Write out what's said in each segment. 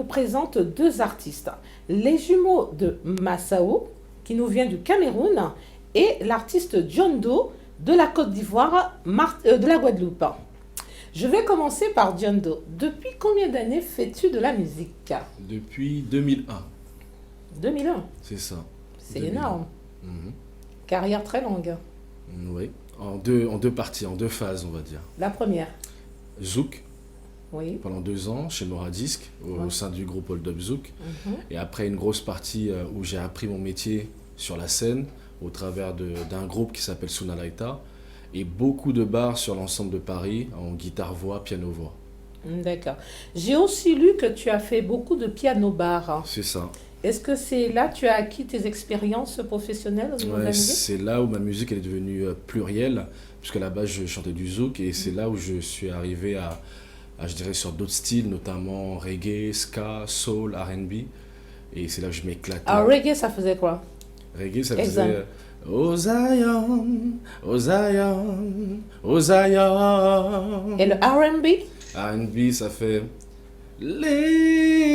présente deux artistes. Les jumeaux de Massao, qui nous vient du Cameroun, et l'artiste John Doe de la Côte d'Ivoire, de la Guadeloupe. Je vais commencer par John Doe. Depuis combien d'années fais-tu de la musique? Depuis 2001. 2001. C'est ça. C'est 2001. énorme. Mhm. Carrière très longue. Oui. En deux parties, en deux phases, on va dire. La première. Zouk, Oui. pendant 2 ans, chez Moradisc, au Ouais. sein du groupe Hold Up Zouk. Mhm. Et après une grosse partie où j'ai appris mon métier sur la scène, au travers d'un groupe qui s'appelle Sunalaita. Et beaucoup de bars sur l'ensemble de Paris, en guitare-voix, piano-voix. D'accord. J'ai aussi lu que tu as fait beaucoup de piano-bar. C'est ça. Est-ce que c'est là que tu as acquis tes expériences professionnelles au niveau de la Ouais, musique? c'est là où ma musique elle est devenue plurielle, puisque à la base je chantais du zouk et c'est là où je suis arrivé je dirais, sur d'autres styles, notamment reggae, ska, soul, R&B. Et c'est là que je m'éclatais. Ah, reggae, ça faisait quoi? Reggae, ça Exemple. faisait Oh Zion, oh Zion, oh Zion. Et le R&B? R&B, ça fait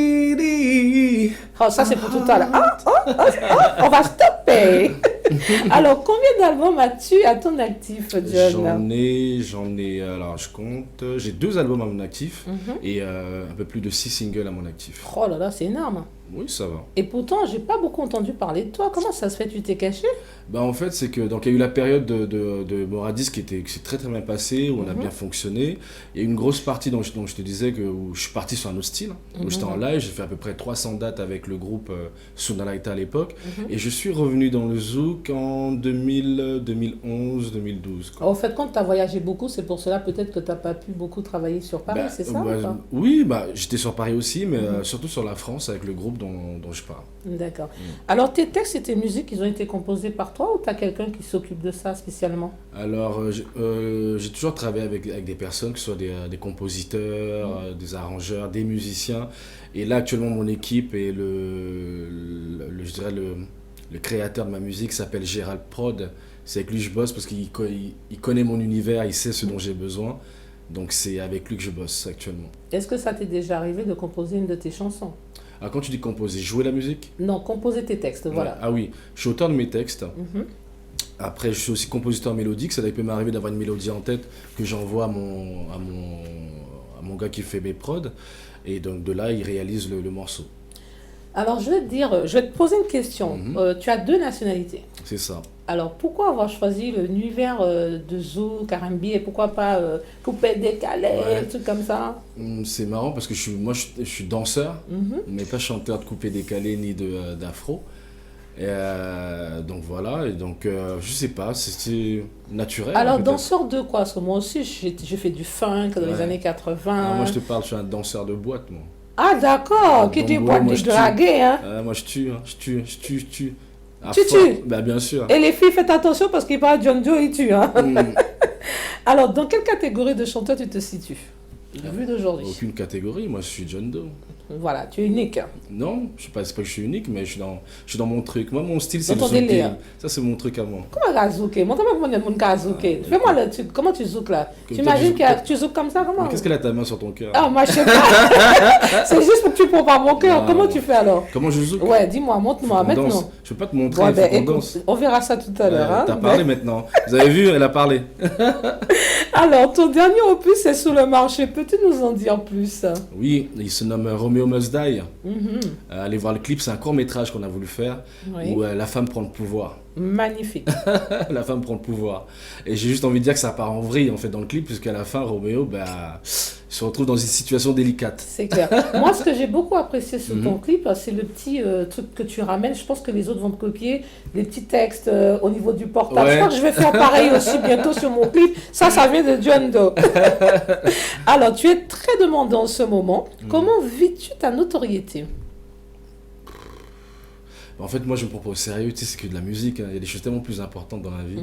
Lady. Oh, ça c'est pour tout à l'heure. On va stopper. Alors, combien d'albums as-tu à ton actif, John? Alors je compte, j'ai 2 albums à mon actif Mhm. et un peu plus de 6 singles à mon actif. Oh là là, c'est énorme. Oui, ça va. Et pourtant, j'ai pas beaucoup entendu parler de toi. Comment ça se fait? Tu t'es caché? Bah en fait, c'est que donc il y a eu la période de Moradis qui s'est très très bien passée, où on a Mhm. bien fonctionné. Il y a eu une grosse partie dont je te disais où je suis parti sur un autre style, où j'étais en live, j'ai fait à peu près 300 dates avec le groupe Sunalaita à l'époque, Mhm. et je suis revenu dans le zouk en 2000, 2011, 2012. Quoi. Au fait, quand tu as voyagé beaucoup, c'est pour cela peut-être que tu n'as pas pu beaucoup travailler sur Paris, Bah, c'est ça ou pas? oui, j'étais sur Paris aussi, mais Mhm. surtout sur la France avec le groupe dont je parle. D'accord. Alors, tes textes et tes musiques, ils ont été composés par toi ou tu as quelqu'un qui s'occupe de ça spécialement? Alors, j'ai toujours travaillé avec des personnes, que ce soit des compositeurs, des arrangeurs, des musiciens. Et là, actuellement, mon équipe et je dirais le créateur de ma musique s'appelle Gérald Prod. C'est avec lui que je bosse parce qu'il connaît mon univers, il sait ce dont j'ai besoin. Donc, c'est avec lui que je bosse actuellement. Est-ce que ça t'est déjà arrivé de composer une de tes chansons? Alors, quand tu dis composer, jouer la musique? Non, composer tes textes, voilà. Ouais. Ah oui, je suis auteur de mes textes. Mhm. Après, je suis aussi compositeur mélodique. Ça peut m'arriver d'avoir une mélodie en tête que j'envoie à mon gars qui fait mes prods. Et donc, de là, il réalise le morceau. Alors, je vais te poser une question. Mhm. Tu as deux nationalités. C'est ça. Alors, pourquoi avoir choisi l'univers de Zouk, R&B et pourquoi pas coupé, décalé, Ouais. un truc comme ça? C'est marrant parce que je suis danseur, Mhm. mais pas chanteur de coupé décalé ni d'afro. Et donc voilà, et donc je sais pas, c'est naturel. Alors, peut-être. danseur de quoi? Parce que moi aussi, j'ai fait du funk dans les Ouais. années Ah, 80. moi je te parle, je suis un danseur de boîte, moi. Ah, d'accord, qui dit Donc, boîte moi, de je tue. draguer, hein? Moi je tue, hein, je tue. À Tu fond. tues? Bah bien sûr. Et les filles, faites attention parce qu'il parle John Joe et tue, hein? Hmm, Alors, dans quelle catégorie de chanteur tu te situes? Vu d'aujourd'hui. Aucune catégorie, moi je suis John Doe. Voilà, tu es unique. Non, je sais pas, c'est pas que je suis unique, mais je suis dans mon truc. Moi, mon style, c'est Dans le ton délire. zouké. Ça, c'est mon truc à moi. Comment tu zouké? Montre-moi comment il y a monde qui a zouké. Fais-moi le truc. Comment tu zoukes là? Comme Tu imagines toi, que tu zoukes comme ça? Comment? Mais qu'est-ce qu'elle a ta main sur ton cœur? Ah, moi, je sais pas. C'est juste pour que tu prends pas mon cœur. Non. Comment tu fais alors? Comment je zouk? Ouais, dis-moi, montre-moi Faut qu'on danse. maintenant. Je peux pas te montrer, Ouais, il faut ben, qu'on écoute, danse. on verra ça tout à l'heure. Hein, T'as parlé maintenant. Vous avez vu, elle a parlé. Alors, ton dernier opus est sur le marché. Peux-tu nous en dire plus? Oui, il se nomme Romeo Must Die. Mhm. Allez voir le clip, c'est un court métrage qu'on a voulu faire Oui. où la femme prend le pouvoir. Magnifique. La femme prend le pouvoir. Et j'ai juste envie de dire que ça part en vrille en fait dans le clip, puisqu'à la fin, Roméo se retrouve dans une situation délicate. C'est clair. Moi, ce que j'ai beaucoup apprécié sur ton Mhm. clip, c'est le petit truc que tu ramènes. Je pense que les autres vont te copier. Les petits textes au niveau du portable. Ouais. Je crois que je vais faire pareil aussi bientôt sur mon clip. Ça vient de John Doe. Alors, tu es très demandé en ce moment. Comment vis-tu ta notoriété? En fait, moi, je me prends pas au sérieux, tu sais, c'est que de la musique, hein. Il y a des choses tellement plus importantes dans la vie.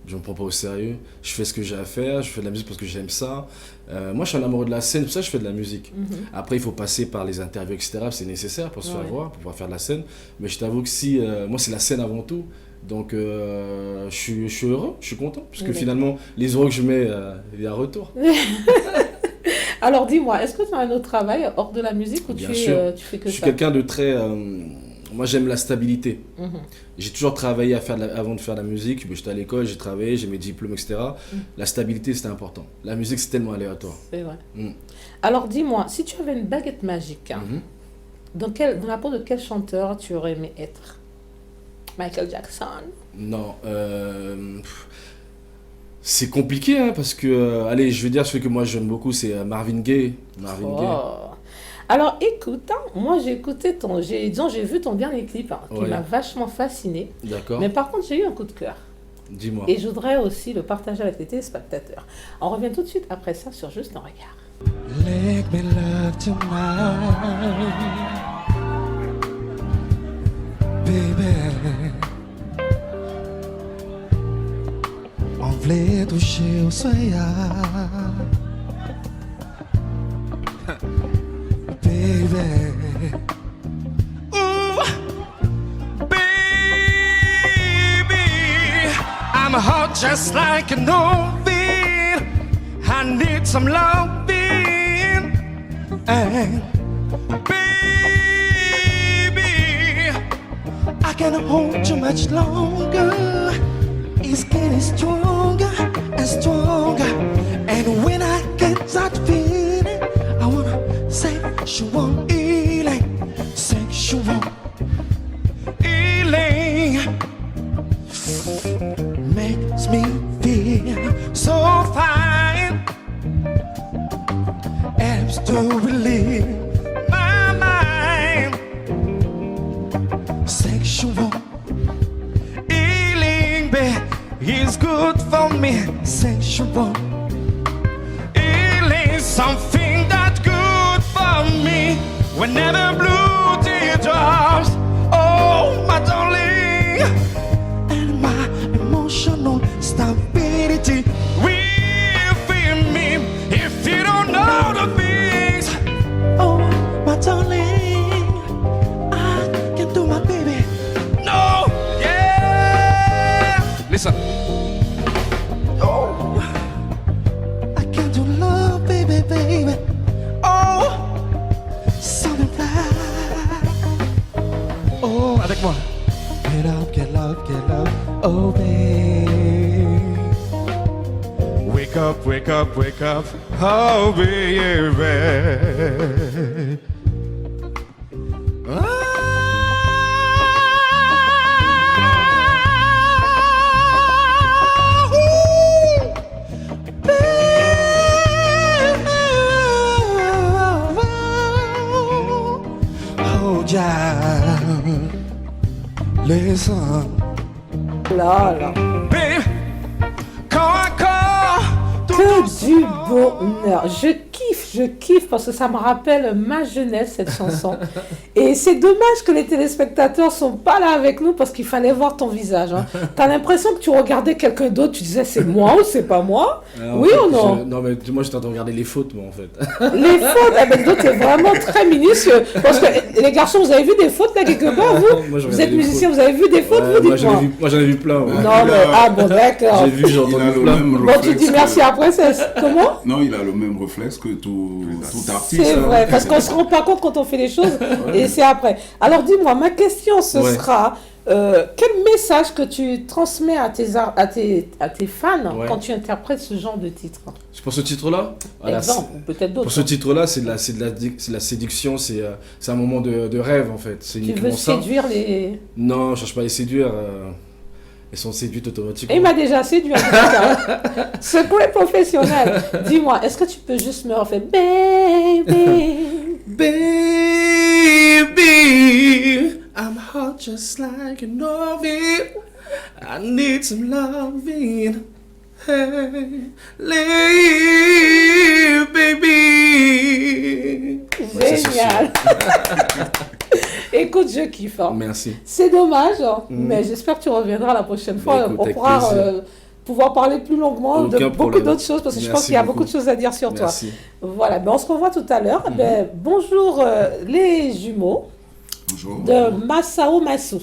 Je me prends pas au sérieux. Je fais ce que j'ai à faire, je fais de la musique parce que j'aime ça. Moi, je suis un amoureux de la scène, pour ça, je fais de la musique. Après, il faut passer par les interviews, etc. C'est nécessaire pour se faire Ouais. voir, pour pouvoir faire de la scène. Mais je t'avoue que moi, c'est la scène avant tout. Donc, je suis heureux, je suis content, puisque D'accord. finalement, les euros que je mets, il y a un retour. Alors dis-moi, est-ce que tu as un autre travail hors de la musique ou Bien sûr. tu fais que Je suis ça? quelqu'un de très... moi, j'aime la stabilité. Mhm. J'ai toujours travaillé avant de faire de la musique. J'étais à l'école, j'ai travaillé, j'ai mes diplômes, etc. La stabilité, c'était important. La musique, c'est tellement aléatoire. C'est vrai. Mm. Alors dis-moi, si tu avais une baguette magique, hein, Mhm. dans la peau de quel chanteur tu aurais aimé être? Michael Jackson? Non, c'est compliqué, hein, parce que, allez, je vais dire celui que moi j'aime beaucoup, c'est Marvin Gaye. Marvin Gaye. Oh. Alors écoute, hein, moi j'ai vu ton dernier clip, hein, qui Ouais. m'a vachement fasciné. D'accord. Mais par contre, j'ai eu un coup de cœur. Dis-moi. Et je voudrais aussi le partager avec les téléspectateurs. On revient tout de suite après ça sur Juste un regard. Let me love tonight, baby. On voulait toucher au soleil, baby. Ooh, baby, I'm hot just like an oven. I need some loving. And baby, I can't hold you much longer. It's getting stronger and stronger. And when I get that feeling, I wanna sexual healing, sexual healing makes me feel so fine. Helps to relieve my mind. Sexual healing, babe, is good for me. Sexual healing, something that's good for me. Whenever blue teardrops, oh my darling, and my emotional stability will feel me. If you don't know the things, oh my darling, I can do my baby. No, yeah. Listen. Oh, I can do love, baby, baby. Oh, something fly. Oh, avec moi. Get up, get love, get love. Oh, baby. Wake up, wake up, wake up. Oh, baby. Oh, yeah. Listen. Là, là. Babe, quand Que du bonheur. Je kiffe parce que ça me rappelle ma jeunesse, cette chanson. Et c'est dommage que les téléspectateurs sont pas là avec nous parce qu'il fallait voir ton visage. Hein. T'as l'impression que tu regardais quelqu'un d'autre, tu disais c'est moi ou c'est pas moi? En Oui fait, ou non? Non, mais moi j'étais en train de regarder les fautes, moi, en fait. Les fautes, eh ben, d'autres, t'es vraiment très minutieux. Parce que les garçons, vous avez vu des fautes là quelque part, vous? Moi, je Vous regardais êtes les musicien, fautes. vous avez vu des fautes, vous Moi dites-moi. moi, j'en ai vu plein. ouais. Non, mais, ah bon, d'accord. J'ai vu, j'ai Il a entendu le plein. même Bon, tu réflexe dis merci que- après, comment? Non, il a le même réflexe que tout artiste. C'est hein. vrai, parce qu'on ne se rend pas compte quand on fait les choses, et c'est après. Alors dis-moi, ma question, ce Ouais. sera, quel message que tu transmets à tes fans Ouais. quand tu interprètes ce genre de titre? Pour ce titre-là, voilà, Exemple, ou peut-être pour d'autres. ce titre-là, c'est de la séduction, c'est un moment de rêve, en fait. C'est Tu uniquement veux ça. séduire les... Non, je cherche pas à les séduire. Elles sont séduites automatiquement. Et il m'a déjà séduit en tout cas. Secret professionnel. Dis-moi, est-ce que tu peux juste me refaire baby? Baby, I'm hot just like an oven. I need some loving. Hey, leave, baby. Ouais, ça, c'est Génial. Écoute, je kiffe. Hein. Merci. C'est dommage, hein, mais j'espère que tu reviendras la prochaine fois. écoute, On avec pourra plaisir. pouvoir parler plus longuement de Aucun beaucoup problème. d'autres choses parce que je pense Merci qu'il y a beaucoup. beaucoup de choses à dire sur Merci. toi. Voilà, ben on se revoit tout à l'heure. Ben, bonjour les jumeaux Bonjour. de Masao Massou.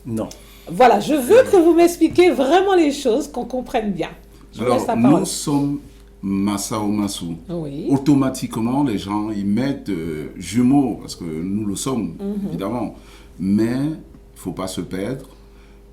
Non. Voilà, je veux que vous m'expliquiez vraiment les choses, qu'on comprenne bien. Je vous laisse Alors, la parole. nous sommes Masao Masu. Oui. Automatiquement, les gens ils mettent jumeaux, parce que nous le sommes, évidemment. Mais il ne faut pas se perdre.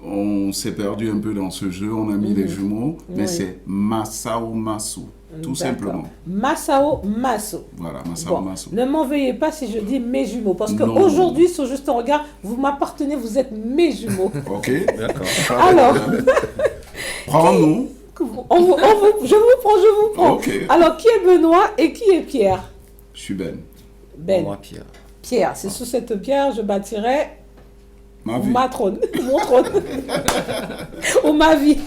On s'est perdu un peu dans ce jeu, on a mis les jumeaux, mais Oui. c'est Masao Masu, tout D'accord. simplement. Masao Masu. Voilà, Masao Bon, Masu. ne m'en veuillez pas si je dis mes jumeaux, parce Non. qu'aujourd'hui, sur Juste un regard, vous m'appartenez, vous êtes mes jumeaux. Ok, D'accord. Alors, prends-nous. je vous prends. Ok. Alors, qui est Benoît et qui est Pierre? Je suis Ben. Ben, Moi, Pierre. Pierre, c'est sous cette pierre, je bâtirai Ma vie. ma trône, mon trône, ou ma vie.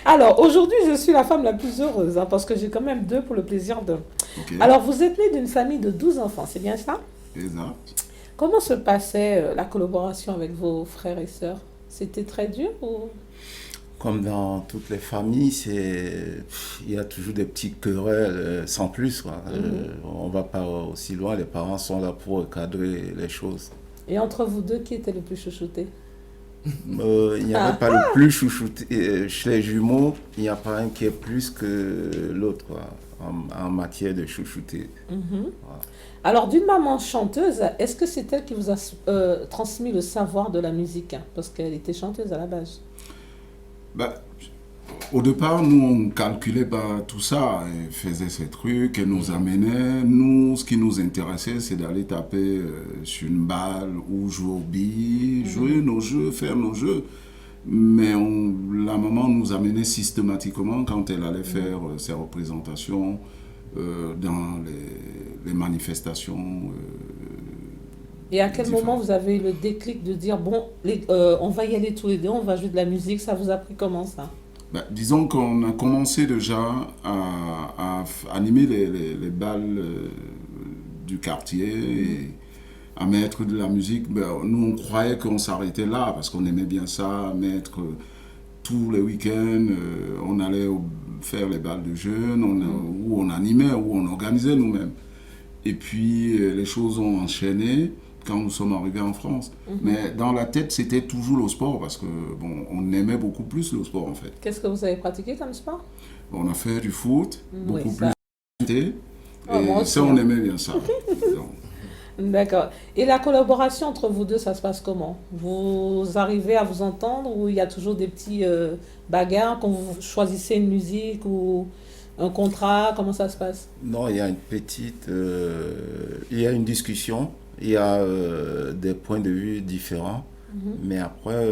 Alors, aujourd'hui, je suis la femme la plus heureuse, hein, parce que j'ai quand même 2 pour le plaisir de... Ok. Alors, vous êtes né d'une famille de 12 enfants, c'est bien ça? Exact. Comment se passait la collaboration avec vos frères et sœurs? C'était très dur ou... Comme dans toutes les familles, il y a toujours des petits querelles sans plus, quoi. On va pas aussi loin, les parents sont là pour recadrer les choses. Et entre vous deux, qui était le plus chouchouté? Il n'y avait pas le plus chouchouté. Chez les jumeaux, il n'y a pas un qui est plus que l'autre, quoi, en matière de chouchouté. Alors, d'une maman chanteuse, est-ce que c'est elle qui vous a transmis le savoir de la musique, hein? Parce qu'elle était chanteuse à la base. Bah, au départ, nous, on ne calculait pas tout ça. Elle faisait ses trucs, elle nous amenait. Nous, ce qui nous intéressait, c'est d'aller taper sur une balle ou jouer au billes, jouer nos jeux, faire nos jeux. Mais la maman nous amenait systématiquement quand elle allait faire ses représentations dans les manifestations. Et à quel Différent. moment vous avez eu le déclic de dire, bon, on va y aller tous les deux, on va jouer de la musique, ça vous a pris comment ça? Bah, disons qu'on a commencé déjà à animer les balles du quartier et à mettre de la musique. Ben, nous, on croyait qu'on s'arrêtait là parce qu'on aimait bien ça, mettre tous les week-ends, on allait faire les balles de jeunes, où on animait, où on organisait nous-mêmes. Et puis, les choses ont enchaîné quand nous sommes arrivés en France. Mais dans la tête, c'était toujours le sport parce que, bon, on aimait beaucoup plus le sport en fait. Qu'est-ce que vous avez pratiqué comme sport? On a fait du foot, beaucoup ça. plus. Et moi aussi, ça, on hein. aimait bien ça. Donc, D'accord. Et la collaboration entre vous deux, ça se passe comment? Vous arrivez à vous entendre ou il y a toujours des petits bagarres quand vous choisissez une musique ou un contrat? Comment ça se passe? Non, il y a il y a une discussion, il y a des points de vue différents, mais après,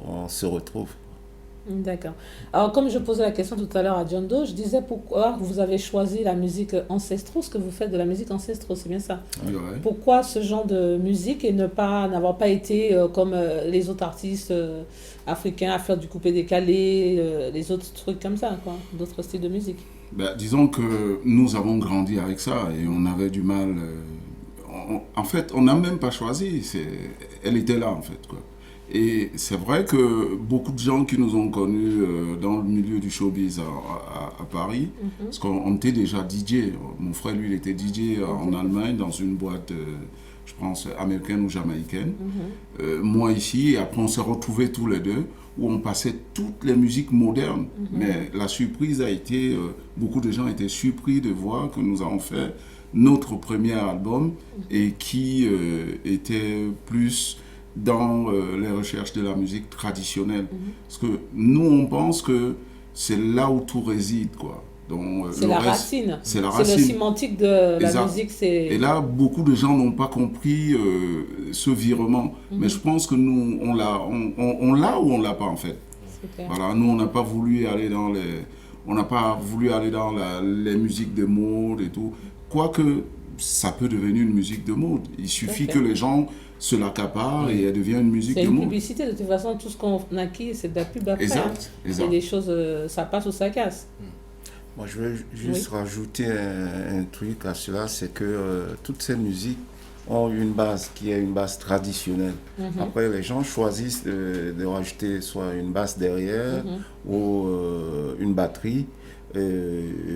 on se retrouve. D'accord. Alors, comme je posais la question tout à l'heure à John Doe, je disais pourquoi vous avez choisi la musique ancestro, ce que vous faites de la musique ancestro, c'est bien ça? ouais. Pourquoi ce genre de musique et n'avoir pas été comme les autres artistes africains à faire du coupé-décalé, les autres trucs comme ça, quoi, d'autres styles de musique? Ben, disons que nous avons grandi avec ça et on avait du mal. En fait, on n'a même pas choisi. Elle était là, en fait, quoi. Et c'est vrai que beaucoup de gens qui nous ont connus dans le milieu du showbiz à Paris, parce qu'on était déjà DJ. Mon frère, lui, il était DJ en Allemagne dans une boîte, je pense, américaine ou jamaïcaine. Moi ici, et après on s'est retrouvés tous les deux, où on passait toutes les musiques modernes. Mais la surprise a été, beaucoup de gens étaient surpris de voir que nous avons fait notre premier album et qui était plus dans les recherches de la musique traditionnelle. Parce que nous, on pense que c'est là où tout réside, quoi. Donc, C'est la racine. C'est la C'est racine. le sémantique de la Exact. musique. Et là, beaucoup de gens n'ont pas compris ce virement. Mais je pense que nous, on l'a ou on l'a pas, en fait. C'est clair. Voilà, nous, on n'a pas voulu aller dans les musiques de mode et tout. Quoique, ça peut devenir une musique de mode. Il suffit que les gens se l'accaparent et elle devient une musique C'est de une mode. publicité, de toute façon, tout ce qu'on acquis, c'est de la pub après. Exact, C'est exact. des choses, ça passe ou ça casse. Moi, je veux juste rajouter un truc à cela, c'est que toutes ces musiques ont une base qui est une base traditionnelle. Après, les gens choisissent de rajouter soit une basse derrière ou une batterie.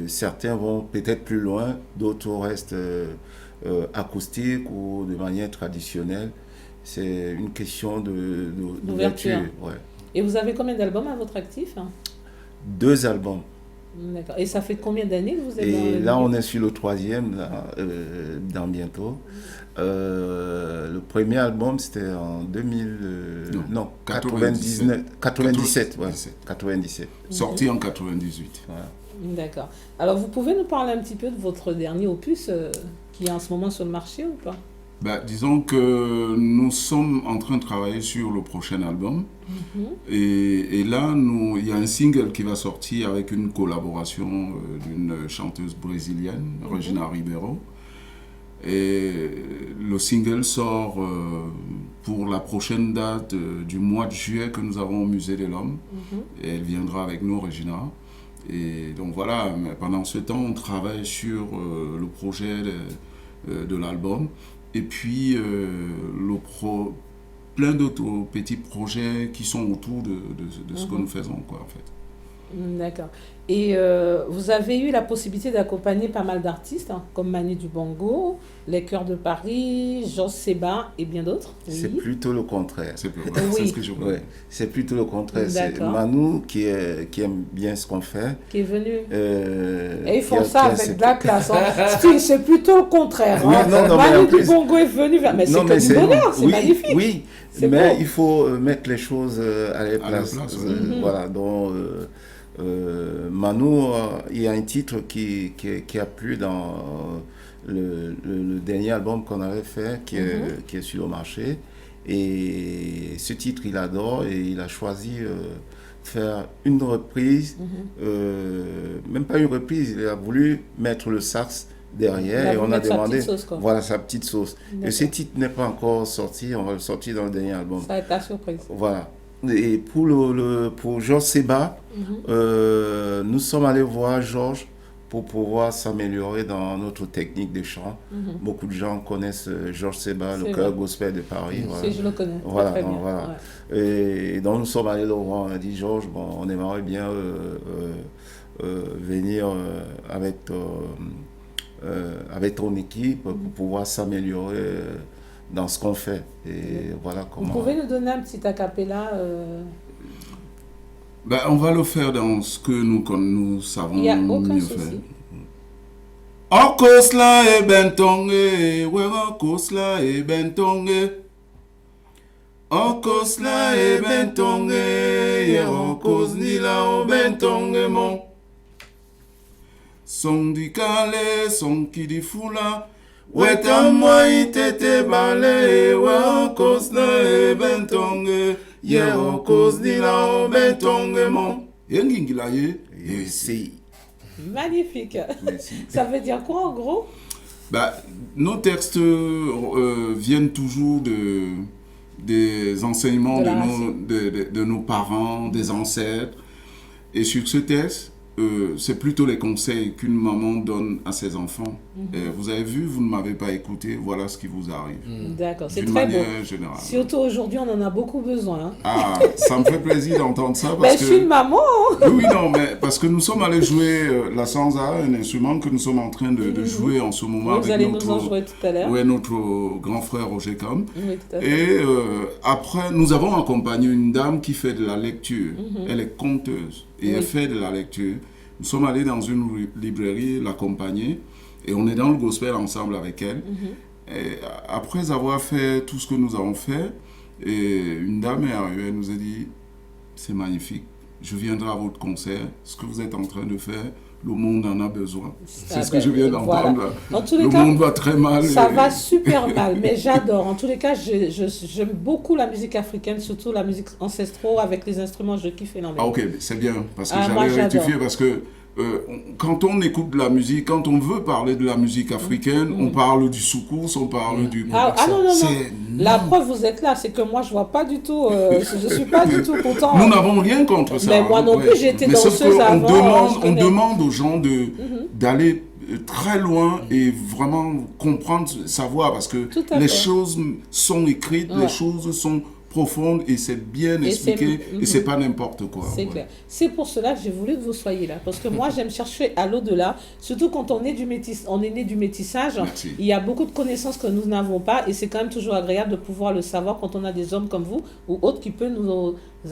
Certains vont peut-être plus loin, d'autres restent acoustique ou de manière traditionnelle. C'est une question d'ouverture. Ouais. Et vous avez combien d'albums à votre actif? 2 albums. D'accord. Et ça fait combien d'années que vous êtes dans Et le là, milieu? on est sur le troisième, là, dans bientôt. Le premier album, c'était en 2000, non, 99, 97, ouais, 97. Sorti en 98. Voilà. D'accord. Alors, vous pouvez nous parler un petit peu de votre dernier opus qui est en ce moment sur le marché ou pas? Disons que nous sommes en train de travailler sur le prochain album. Et là, il y a un single qui va sortir avec une collaboration d'une chanteuse brésilienne, Regina Ribeiro. Et le single sort pour la prochaine date du mois de juillet que nous avons au Musée de l'Homme. Et elle viendra avec nous, Regina. Et donc voilà, mais pendant ce temps, on travaille sur le projet de l'album. Et puis, plein d'autres petits projets qui sont autour de ce que nous faisons, quoi, en fait. D'accord. Et vous avez eu la possibilité d'accompagner pas mal d'artistes, hein, comme Manu Dibango, Les Chœurs de Paris, Georges Seba et bien d'autres. Oui. C'est plutôt le contraire. C'est Oui. ce que je voulais. Ouais, c'est plutôt le contraire. C'est D'accord. Manu qui aime bien ce qu'on fait. Qui est venu. Et ils qui font a- ça qui a avec cette- de la classe. Hein. C'est plutôt le contraire. Oui, hein. non, mais Manu en plus- Dibango est venu vers. Mais c'est Non, comme mais du bonheur, c'est oui, magnifique. Oui, C'est mais beau. il faut mettre les choses à leur À leur place. place, oui. Voilà, donc Manu, il y a un titre qui a plu dans le dernier album qu'on avait fait, qui est sur le marché. Et ce titre, il adore et il a choisi faire une reprise, même pas une reprise, il a voulu mettre le sax derrière et Il a voulu on a mettre sa demandé, petite sauce, quoi. voilà sa petite sauce. Et D'accord. ce titre n'est pas encore sorti, on va le sortir dans le dernier album. Ça va être la surprise. Voilà. Et pour Georges Seba, nous sommes allés voir Georges pour pouvoir s'améliorer dans notre technique de chant. Beaucoup de gens connaissent Georges Seba, le C'est chœur vrai. gospel de Paris. Voilà. Si, je le connais. Voilà, Très donc bien. voilà. Ouais. Et donc nous sommes allés le voir, on a dit Georges, bon, on aimerait bien venir avec ton équipe pour pouvoir s'améliorer dans ce qu'on fait. Et voilà Vous comment. pouvez nous donner un petit acapella On va le faire dans ce que nous savons Il n'y a aucun mieux souci. faire. Okosla e bentonge, wera kosla e bentonge. Okosla e bentonge, yero kosnila o bentonge mon. Son di kale, son ki di fula. Weta moi tete bale, wera kosla e bentonge, yero kosnila o bentonge mon. Yengingila ye. C'est Magnifique. merci. Ça veut dire quoi en gros? Nos textes viennent toujours des enseignements De la de nos parents, des ancêtres. Et sur ce texte, c'est plutôt les conseils qu'une maman donne à ses enfants. Et vous avez vu, vous ne m'avez pas écouté, voilà ce qui vous arrive. D'accord, c'est D'une très beau. manière générale. Surtout aujourd'hui, on en a beaucoup besoin. Hein. Ah, ça me fait plaisir d'entendre ça Mais parce je suis une que... maman. Hein. Oui, non, mais parce que nous sommes allés jouer la sansa, un instrument que nous sommes en train de jouer en ce moment Vous allez avec nous en jouer tout à l'heure. notre grand frère Roger Com. Oui, tout à fait. Et après, nous avons accompagné une dame qui fait de la lecture. Elle est conteuse et Oui. elle fait de la lecture. Nous sommes allés dans une librairie l'accompagner et on est dans le gospel ensemble avec elle. Et après avoir fait tout ce que nous avons fait, et une dame est arrivée, elle nous a dit « C'est magnifique, je viendrai à votre concert, ce que vous êtes en train de faire, le monde en a besoin. » C'est ce que je viens d'entendre. Voilà. Dans tous les Le cas, monde va très mal. ça et- va super mal, mais j'adore. En tous les cas, j'aime beaucoup la musique africaine, surtout la musique ancestrale avec les instruments, je kiffe énormément. Ah ok, c'est bien, parce que Ah, moi, j'allais rectifier, j'adore. parce que quand on écoute de la musique, quand on veut parler de la musique africaine, on parle du soukous, on parle du... Ah non, non, C'est- non. La preuve, vous êtes là, c'est que moi, je vois pas du tout, je suis pas du tout content. Nous n'avons rien contre ça. Mais moi non plus, j'étais Mais sauf danseuse qu'on avant, je on connais. demande aux gens d'aller très loin et vraiment comprendre, savoir, parce que Tout à les fait. choses sont écrites, Ouais. les choses sont profondes et c'est bien Et expliqué c'est- et c'est pas n'importe quoi. C'est Ouais. clair. C'est pour cela que j'ai voulu que vous soyez là. Parce que moi, j'aime chercher à l'au-delà. Surtout quand on est, on est né du métissage. Merci. Il y a beaucoup de connaissances que nous n'avons pas. Et c'est quand même toujours agréable de pouvoir le savoir quand on a des hommes comme vous ou autres qui peuvent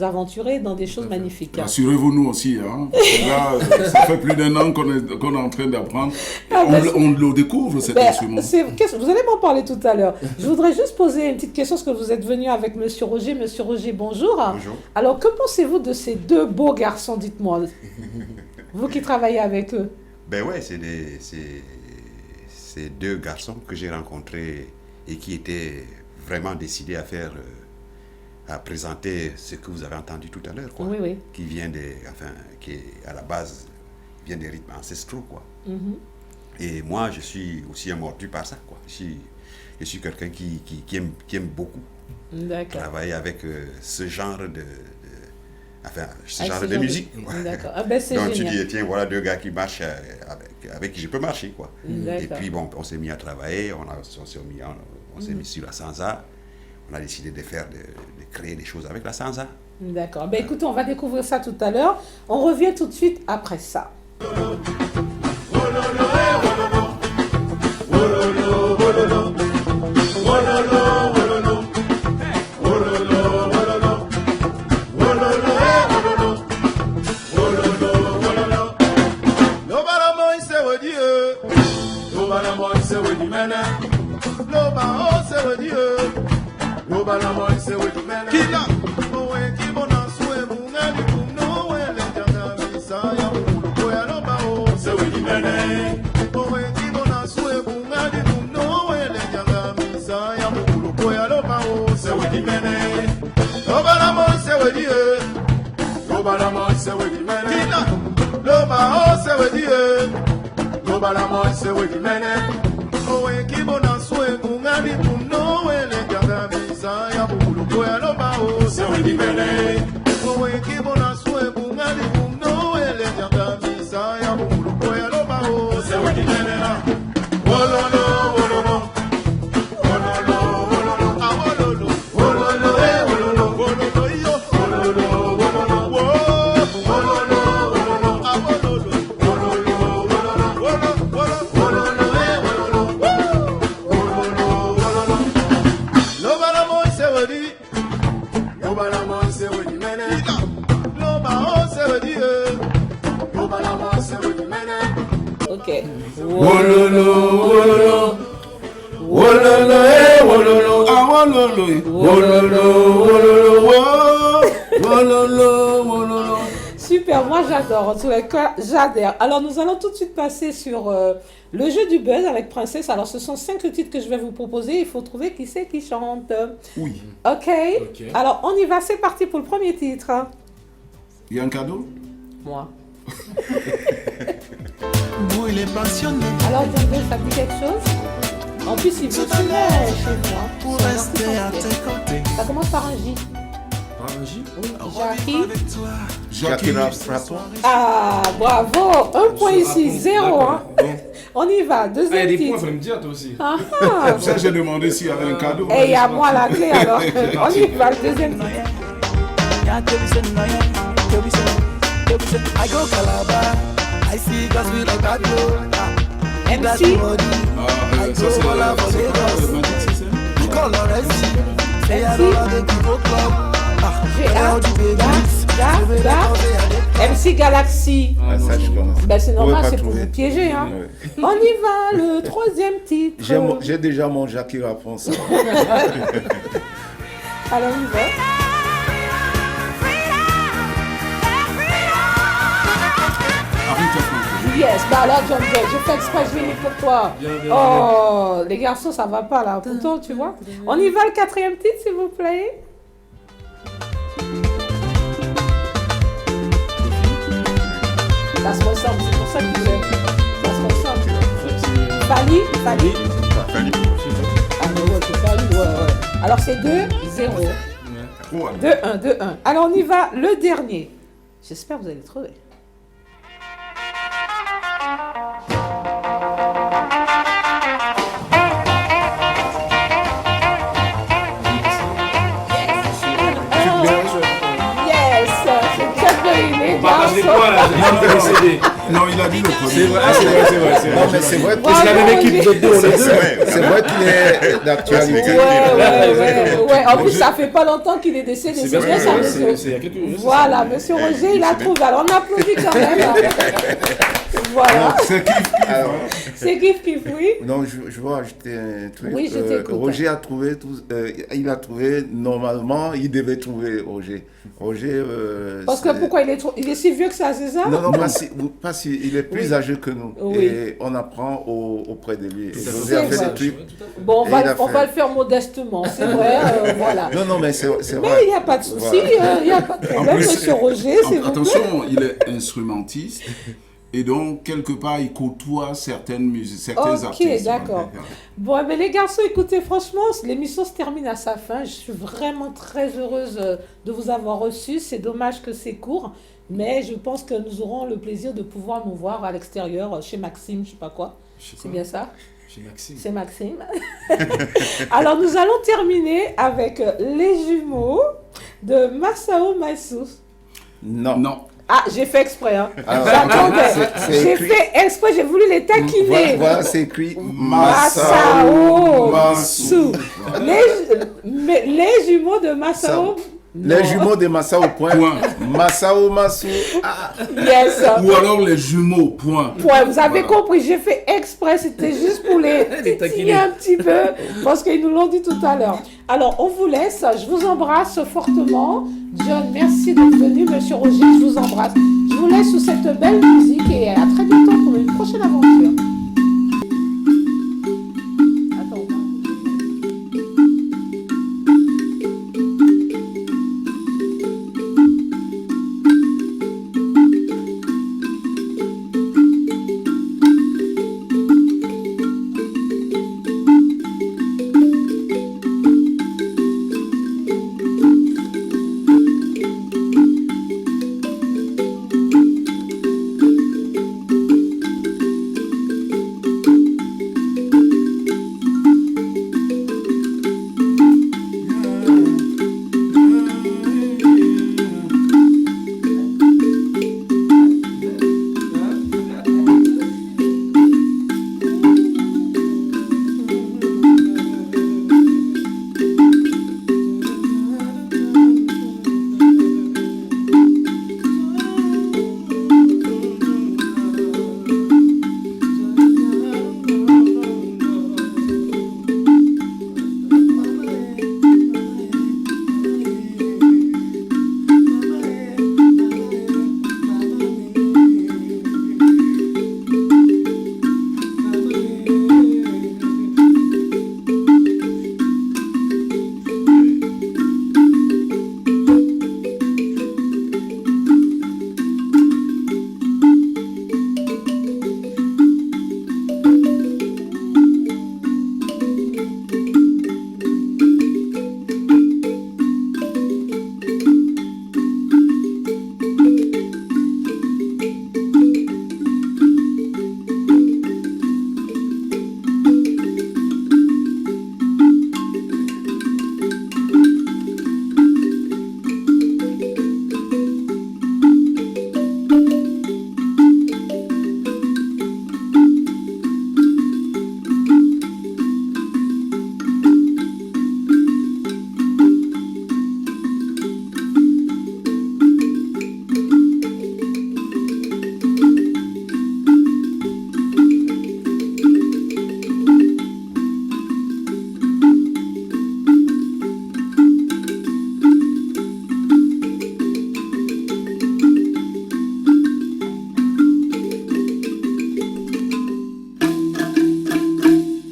aventurer dans des choses magnifiques. Rassurez-vous, nous aussi. Hein, parce que là, ça fait plus d'1 an qu'on est en train d'apprendre. On le découvre, cet instrument. Vous allez m'en parler tout à l'heure. Je voudrais juste poser une petite question, parce que vous êtes venu avec Monsieur Roger. Monsieur Roger, bonjour. Bonjour. Alors, que pensez-vous de ces deux beaux garçons, dites-moi, vous qui travaillez avec eux? Ben ouais, c'est deux garçons que j'ai rencontrés et qui étaient vraiment décidés à faire, à présenter ce que vous avez entendu tout à l'heure, quoi. Oui, oui. Qui vient qui est à la base, vient des rythmes ancestraux, quoi. Et moi, je suis aussi mordu par ça, quoi. Je suis quelqu'un qui aime beaucoup travailler avec ce genre de musique. D'accord. Ah ben, c'est donc génial. tu dis, tiens, voilà deux gars qui marchent avec qui je peux marcher, quoi. Et puis bon, on s'est mis à travailler, on s'est mis sur la sansa, on a décidé de créer des choses avec la sansa. D'accord. Ben écoutez, on va découvrir ça tout à l'heure. On revient tout de suite après ça. Ok. Wololo, wololo. Wololo, wololo. Ah, wololo. Wololo, wololo. Wololo, wololo. Super, moi j'adore. En tous les cas, j'adhère. Alors nous allons tout de suite passer sur le jeu du buzz avec Princesse. Alors ce sont 5 titres que je vais vous proposer. Il faut trouver qui c'est qui chante. Oui. Ok. Alors on y va. C'est parti pour le premier titre. Il y a un cadeau? Moi. Il est passionné Alors Django, ça dit quelque chose? En plus, il veut souvent chez moi. pour rester à tes côtés. Ça commence par un J. Par un J? Oui, Jackie. Avec toi, Jackie. Ah, bravo. Un point ici, 0. Hein. On y va. Il y a Deuxième des points, il titre. faut me dire toi aussi. Ah, C'est pour ça que j'ai demandé s'il y avait un cadeau. et il y a moi la clé alors. On y va, le deuxième titre. I go Calabar, I see gospel like that MC. Ça, c'est le Magic System. You call Lorenzi, say I don't want to go club. MC Galaxy. Ah, ça, je connais. Ben, c'est Vous normal, pouvez pas c'est pour trouver. vous piéger. Hein. Ouais. On y va, le troisième titre. J'ai déjà mon Jackie Raponce. Alors on y va. Aretha Franklin. Yes, bah alors John Jay, je fais exprès, je vais pour toi. Bien, Oh, les garçons, ça va pas là. Pourtant, tu vois. On y va, le quatrième titre, s'il vous plaît. Ça se ressemble, c'est pour ça que j'aime. Ça se ressemble. Fali. Ah, mais ouais, c'est Fali, ouais. Alors, c'est 2-0. 2-1. Alors, on y va, le dernier. J'espère que vous allez le trouver. Yes, c'est Chuck Berry. partage les points là, j'ai décédé. Non, il a dit le premier. C'est vrai. Non, mais c'est vrai que C'est la même équipe de deux, on est deux. c'est vrai qu'il est d'actualité. Ouais. En plus, ça fait pas longtemps qu'il est décédé. C'est bien ça, monsieur. C'est il y a quelques jours. Voilà, monsieur Roger, il a trouvé. Alors, on applaudit quand même. Voilà. C'est qui Alors, C'est kiff, oui. non, je veux ajouter un truc. Oui, je t'écoute. Roger a trouvé il a trouvé, normalement, il devait trouver Roger. Roger. Parce que pourquoi il est si vieux que ça, c'est ça? Non, pas si, il est plus âgé que nous. Oui. Et on apprend auprès de lui. Et Roger a C'est fait vrai. des trucs. Bon, Et il a on fait- va le faire modestement, c'est vrai, voilà. Non, mais c'est vrai. Mais il n'y a pas de souci, il n'y a pas de problème, plus, monsieur Roger, s'il vous plaît. Attention, il est instrumentiste. Et donc, quelque part, il côtoie certaines musiques, certains artistes. Ok, d'accord. Bon, mais les garçons, écoutez, franchement, l'émission se termine à sa fin. Je suis vraiment très heureuse de vous avoir reçus. C'est dommage que c'est court, mais je pense que nous aurons le plaisir de pouvoir nous voir à l'extérieur, chez Maxime, je sais pas quoi. C'est bien ça? Chez Maxime. C'est Maxime. Alors, nous allons terminer avec les jumeaux de Masao Masu. Non. Ah, j'ai fait exprès, hein. Alors, J'attendais. c'est J'ai écrit- fait exprès, j'ai voulu les taquiner. Voilà, c'est écrit Masao Masu. Masu. Les jumeaux de Masao. Les jumeaux de Masao, point. Masao Masu. Ah. Yes. Ou alors les jumeaux, point. Ouais, vous avez compris, j'ai fait exprès, c'était juste pour les titiller un petit peu, parce qu'ils nous l'ont dit tout à l'heure. Alors, on vous laisse, je vous embrasse fortement. John, merci d'être venu, monsieur Roger, je vous embrasse. Je vous laisse sous cette belle musique et à très bientôt pour une prochaine aventure.